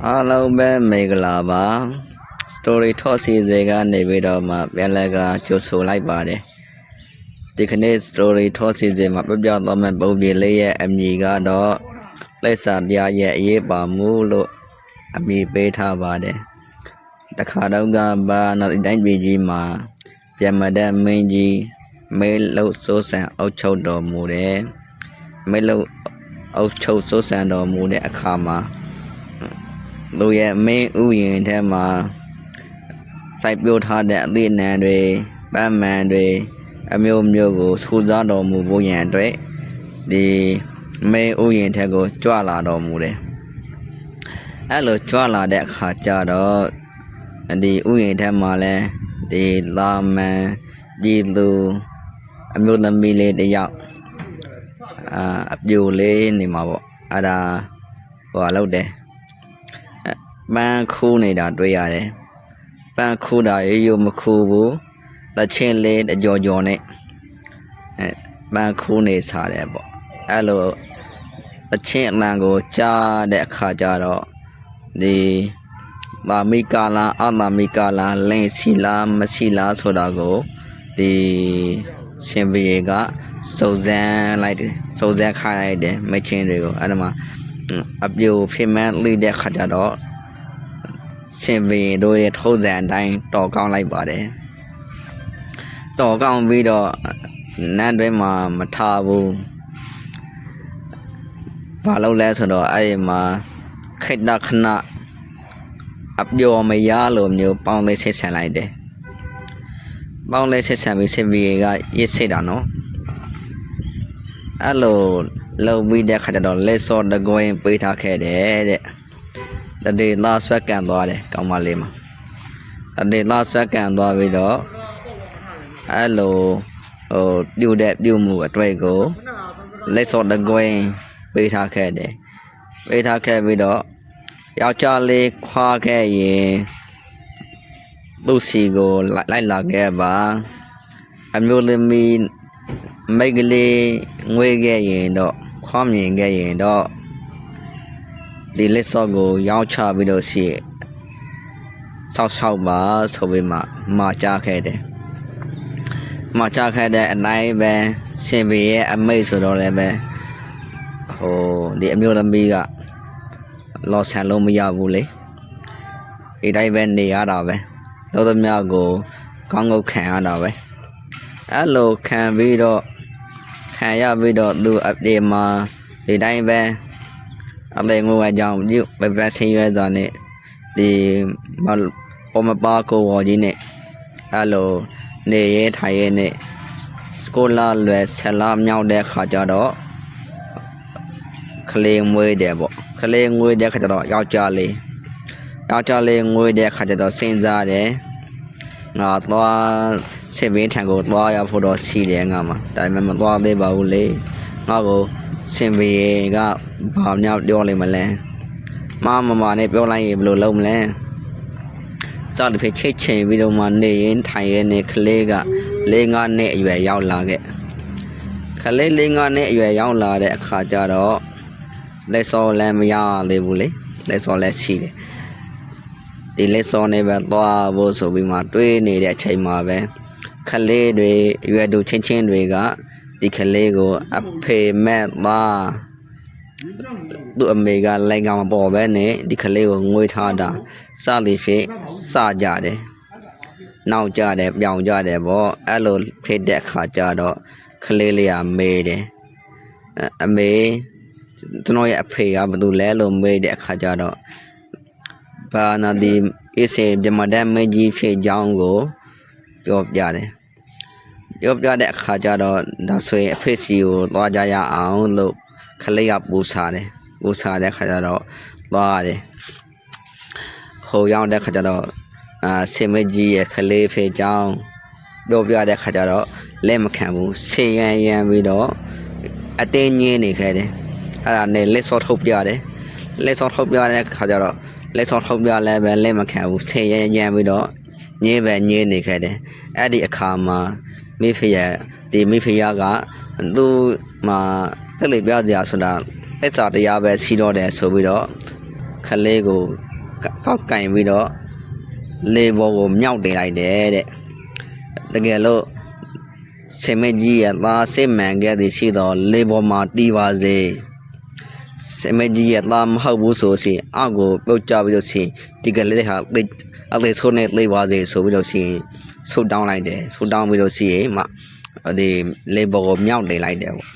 အားလုံးပဲမင်္ဂလာပါ story ထော့စီစဉ်ကနေပြီးတော့မှပြန်လည်ကကြိုဆိုလိုက်ပါတယ်ဒီကနေ့ story ထော့စီစဉ်မှာပြပြသွားမယ့်ပုံပြင်လေးရဲ့အမည်ကတော့လက်စာတရားရဲ့အရေးပါမှုလို့အမည်ပေးထားပါတယ်တခါတော့ကဘာနောက်တိုင်းပြည်ကြီးမှာပြန်မတဲ့မင်းကြီးမဲလို့စိုးစံအုပ်ချုပ်တော်မူတယ်မဲလို့အုပ်ချုပ်စိုးစံတော်မူတဲ့အခါမှာလူရဲ့မင်းဥယျာဉ်ထဲမှာစိုက်ပျိုးထားတဲ့အသည့်အနှံတွေပန်းမန်တွေအမျိုးမျိုးကိုစူးစားတော်မူဖို့ရန်အတွက်ဒီမင်းဥယျာဉ်ထဲကိုကြွလာတော်မူတယ်အဲ့လိုကြွလာတဲ့အခါကျတော့ဒီဥယျာဉ်ထဲမှာလဲဒီလာမန်ပြည်သူအမျိုးသမီးလေးတစ်ယောက်အပြိုလေးနေမှာပေါ့အဲ့ဒါဟိုလောက်တယ်ပန်းခူးနေတာတွေ့ရတယ်ပန်းခူးတာရိုးမခူးဘူးလက်ချင်းလေးအကြော်ကြော်နဲ့ပန်းခူးနေစားတယ်ပေါ့အဲ့လိုလက်ချင်းအလံကိုကြားတဲ့အခါကျတော့ဒီမာမီကာလာအနာမီကာလာလင်းစီလာမရှိလားဆိုတာကိုဒီရှင်ဘီကစုံစမ်းလိုက်တယ်စုံစမ်းခိုင်းလိုက်တယ်မချင်းတွေကိုအဲ့ဒါမှာအပြိုဖြစ်မှန်းလိတဲ့ခါကျတော့ရှင်ဘီတို့ရဲ့ထုံးစံအတိုင်းတော်ကောင်းလိုက်ပါတယ်တော်ကောင်းပြီးတော့နန်းတွင်မှာမထားဘူးဘာလို့လဲဆိုတော့အဲ့ဒီမှာခိတ္တခဏအပြိုမရလို့မျိုးပေါင်းလေးဆက်ဆံလိုက်တယ်ပေါင်းလေးဆက်ဆံပြီးရှင်ဘီကရစ်စစ်တာနော်အဲ့လိုလုံပြီးတဲ့ခါကျတော့လက်စောတကွင်းပေးထားခဲ့တယ်တဲ့တတိလာဆွဲကန်သွားတယ်ကောင်းမလေးမှာတတိလာဆွဲကန်သွားပြီးတော့အဲ့လိုပြုတ်တဲ့ပြုတ်မှုအတွေ့ကိုလက်စောတကွင်းပေးထားခဲ့တယ်ပေးထားခဲ့ပြီးတော့ယောက်ျားလေးခွာခဲ့ရင်သူ့စီကိုလိုက်လာခဲ့ပါအမျိုးသမီးမိတ်ကလေးငွေခဲ့ရင်တော့ခွာမြင်ခဲ့ရင်တော့ဒီလက်စော့ကိုရောင်းချပြီးတော့ရှိဆောက်ပါဆိုပြီးမှမှာကြားခဲ့တယ်မှာကြားခဲ့တဲ့အတိုင်းပဲရှင်ဘီရဲ့အမိတ်ဆိုတော့လည်းပဲဒီအမျိုးသမီးကလောဆန်လို့မရဘူးလေဒီတိုင်းပဲနေရတာပဲလောသမားကိုကောင်းကောင်းခံရတာပဲအဲ့လိုခံပြီးတော့ခံရပြီးတော့သူအပြေမှာဒီတိုင်းပဲအလေငိုဝဲကြောင်ပြုတ်ပဲပဲဆင်းရဲစွာနဲ့ဒီပေါ်မပါကိုဝကြီးနဲ့အဲ့လိုနေရဲထိုင်ရဲနဲ့စကိုလာလွယ်ဆက်လာမြောက်တဲ့ခါကျတော့ကလေးမွေးတယ်ပေါ့ကလေးငွေတဲ့ခါကျတော့ယောက်ျားလေးငွေတဲ့ခါကျတော့စဉ်းစားတယ်ငါသွားစစ်ဘင်းထံကိုသွားရဖို့တော့ရှိတယ်ငါမှာဒါပေမဲ့မသွားသေးပါဘူးလေငါကိုစင်ဘီကဘာများပြောလိမ့်မလဲမနဲ့ပြောလိုက်ရင်ဘယ်လိုလုပ်မလဲစသဖြင့်ချိတ်ချင်ပြီးတော့မှနေရင်ထိုင်ရနေကလေးက4-5နှစ်အရွယ်ရောက်လာခဲ့ကလေး4-5နှစ်အရွယ်ရောက်လာတဲ့အခါကျတော့လက်စောလည်းမရသေးဘူးလေလက်စောလည်းရှိတယ်ဒီလက်စောနဲ့ပဲသွားဖို့ဆိုပြီးမှတွေးနေတဲ့အချိန်မှာပဲကလေးတွေရွယ်တူချင်းတွေကဒီကလေးကိုအဖေမဲ့သားသူ့အမေကလိုက်ကောင်မပေါ်ပဲနဲ့ဒီကလေးကိုငွေထားတာစလိဖြစ်စကြတယ်နောက်ကြတယ်ပြောင်ကြတယ်ပေါ့အဲ့လိုဖြစ်တဲ့အခါကျတော့ကလေးလေးကမေးတယ်အမေကျွန်တော်ရဲ့အဖေကဘာလို့လဲလို့မေးတဲ့အခါကျတော့ဘာနာဒီအစေပြမတဲ့မကြီးဖြစ်ကြောင်းကိုပြောပြတယ်ပြောပြတဲ့အခါကျတော့ဒါဆိုရင်အဖေစီကိုသွားကြရအောင်လို့ခလေးကပူစားတဲ့ခါကျတော့သွားရတယ်ဟိုရောက်တဲ့ခါကျတော့စင်မကြီးရဲ့ခလေးဖေကြောင်းပြောပြတဲ့ခါကျတော့လက်မခံဘူးဆေးရန်ပြီးတော့အတင်းညင်းနေခဲ့တယ်အဲ့ဒါနဲ့လက်စောထုတ်ပြတယ်လက်စောထုတ်ပြတဲ့ခါကျတော့လက်စောထုတ်ပြလဲပဲလက်မခံဘူးဆေးရန်ပြီးတော့ညင်းနေခဲ့တယ်အဲ့ဒီအခါမှာမိဖုရားကသူ့မှာတက်လေပြစရာဆိုတာလက်စာတရားပဲစီးတော့တယ်ဆိုပြီးတော့ခလေးကို ကောက်ကင်ပြီးတော့လေပေါ်ကိုမြောက်တင်လိုက်တယ်တဲ့တကယ်လို့ဆင်မကြီးရဲ့သားစစ်မှန်ခဲ့သည်ရှိတော့လေပေါ်မှာတီးပါစေဆင်မကြီးရဲ့သားမဟုတ်ဘူးဆိုစီအောက်ကိုပြုတ်ကြပြီးလို့စီဒီကလေးဟာအသေးဆိုးနဲ့လေးပါစေဆိုပြီးလို့စီဆူတောင်းလိုက်တယ်ဆူတောင်းပြီးလို့စီမှဒီလေပေါ်ကိုမြောက်တင်လိုက်တယ်ပေါ့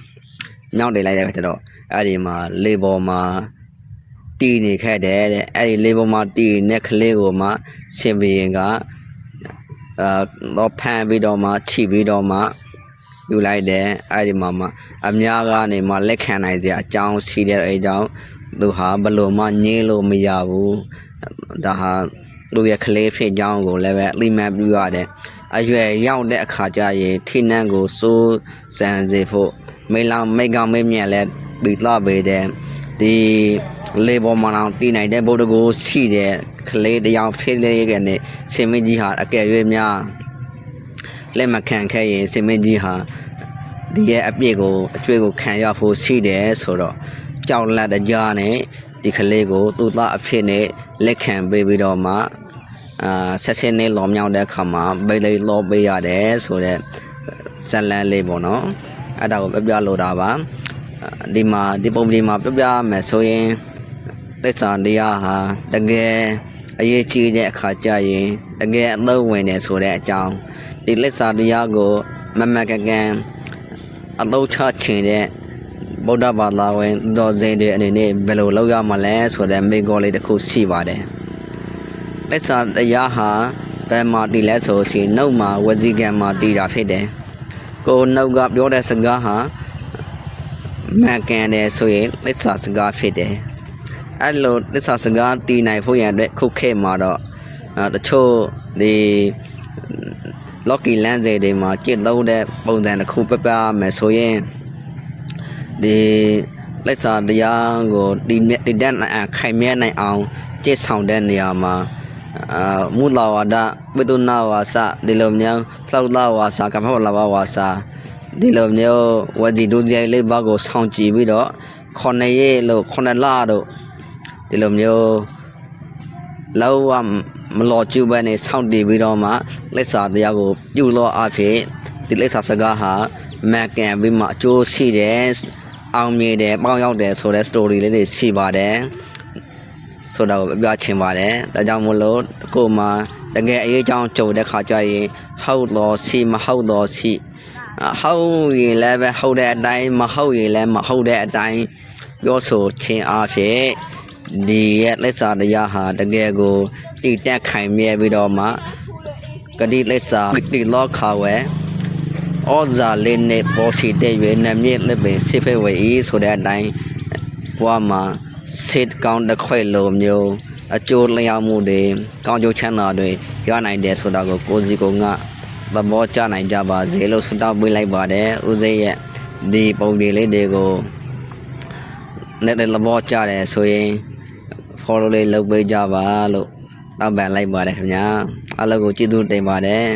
မြောက်တင်လိုက်တဲ့အခါကျတော့အဲ့ဒီမှာလေပေါ်မှာတီးနေခဲ့တယ်တဲ့အဲ့ဒီလေပေါ်မှာတီးနေကလေးကိုမှဆင်ဘရင်ကတော့ဖမ်းပြီးတော့မှချိပြီးတော့မှယူလိုက်တယ်အဲ့ဒီမှာမှအများကနေမှလက်ခံနိုင်စရာအကြောင်းရှိတဲ့အဲကြောင့်သူဟာဘလို့မှငြင်းလို့မရဘူးဒါဟာသူရဲ့ကလေးဖြစ်ကြောင်းကိုလည်းပဲအသိမှတ်ပြုရတယ်အရွယ်ရောက်တဲ့အခါကျရင်ထိနှံကိုစိုးစံစေဖို့မိကောင်းမိမြက်လဲပြီးလာပေတဲ့ဒီလေပေါ်မှာတော့တီးနိုင်တဲ့ဘုဒ္ဓကိုရှိတဲ့ကလေးတယောက်ဖြစ်လေကနေဆင်မကြီးဟာအကယ်၍များလက်မခံခဲ့ရင်ဆင်မကြီးဟာဒီရဲ့အပြည့်ကိုအကျွေးကိုခံရဖို့ရှိတယ်ဆိုတော့ကြောက်လန့်တကြားနဲ့ဒီကလေးကိုသူ့သားအဖြစ်နဲ့လက်ခံပေးပြီးတော့မှဆက်စင်းနဲ့လော်မြောက်တဲ့အခါမှာဘယ်လေးလော်ပေးရတယ်ဆိုတော့ဇလန်လေးပေါ့နော်အဲ့ဒါကိုပြပြလို့တာပါဒီမှာဒီပုံဒီမှာပြပြမယ်ဆိုရင်သစ္စာတရားဟာတကယ်အရေးကြီးတဲ့အခါကျရင်တကယ်အသုံးဝင်တယ်ဆိုတဲ့အကြောင်းဒီသစ္စာတရားကိုမမကကန်အသုံးချခြင်းတဲ့ဗုဒ္ဓဘာသာဝင်တော်စင်တွေအနေနဲ့ဘယ်လိုလုပ်ရမလဲဆိုတဲ့မိကောလေးတစ်ခုရှိပါတယ်သစ္စာတရားဟာဘယ်မှာတည်လဲဆိုရင်နှုတ်မှာဝစီကံမှာတည်တာဖြစ်တယ်ကိုနှုတ်ကပြောတဲ့စကားဟာမှန်ကန်တယ်ဆိုရင်သစ္စာစကားဖြစ်တယ်အဲ့လိုသစ္စာစကားတည်နိုင်ဖို့ရတဲ့ခုခေတ်မှာတော့တချို့ဒီလော်ကီလန်စေတွေမှာကျင့်သုံးတဲ့ပုံစံတစ်ခုပြပြမယ်ဆိုရင်ဒီလက်စာတရားကိုဒီတန်းခိုင်မြဲနိုင်အောင်ကျင့်ဆောင်တဲ့နေရာမှာမူလာဝါဒဝိတုနာဝါစာဒီလိုမျိုးဖလောက်လာဝါစာကမ္ဘာလာဝါစာဒီလိုမျိုးဝစီဒုစရိုက်လေးပါးကိုဆောင်ကြည့်ပြီးတော့ခုနှစ်ရက်လို့ခုနှစ်လတို့ဒီလိုမျိုးလောက်ဝမလောကျူပဲနဲ့ဆောင်းတည်ပြီးတော့မှလက်စာတရားကိုပြုလို့အဖြစ်ဒီလက်စာစကားဟာမကန်ပြီးမှအကျိုးရှိတယ်အောင်မြင်တယ်ပေါင်းရောက်တယ်ဆိုတဲ့ story လေးတွေရှိပါတယ်ဆိုတာကိုပြောချင်ပါတယ်ဒါကြောင့်မို့လို့ကိုမှတကယ်အရေးအကြောင်းကြုံတဲ့ခါကျရင်ဟုတ်တော့ရှိမဟုတ်တော့ရှိဟုတ်ရင်လည်းပဲဟုတ်တဲ့အတိုင်းမဟုတ်ရင်လည်းမဟုတ်တဲ့အတိုင်းပြောဆိုခြင်းအဖြစ်ဒီရဲ့လက်စာတရားဟာတကယ်ကိုတည်တက်ခိုင်မြဲပြီးတော့မှကတိလက်စာတိလောခါဝဲဩဇာလေးနဲ့ပေါ်စီတဲ့ရွေးနမြင့်လက်ပင်စစ်ဖက်ဝေးဆိုတဲ့အတိုင်းဘွားမှာစစ်ကောင်းတစ်ခွက်လိုမျိုးအကျိုးလျောက်မှုတွေကောင်းကျိုးချမ်းသာတွေရနိုင်တယ်ဆိုတာကိုကိုစီကိုငါသဘောကျနိုင်ကြပါစေလို့ဆုတောင်းပေးလိုက်ပါတယ်ဦးစိရဲ့ဒီပုံတွေလေးတွေကိုနဲ့သဘောကျတယ်ဆိုရင် follow လေးလုပ်ပေးကြပါလို့တောင်းပန်လိုက်ပါတယ်ခင်ဗျာအားလုံးကိုကျေးဇူးတင်ပါတယ်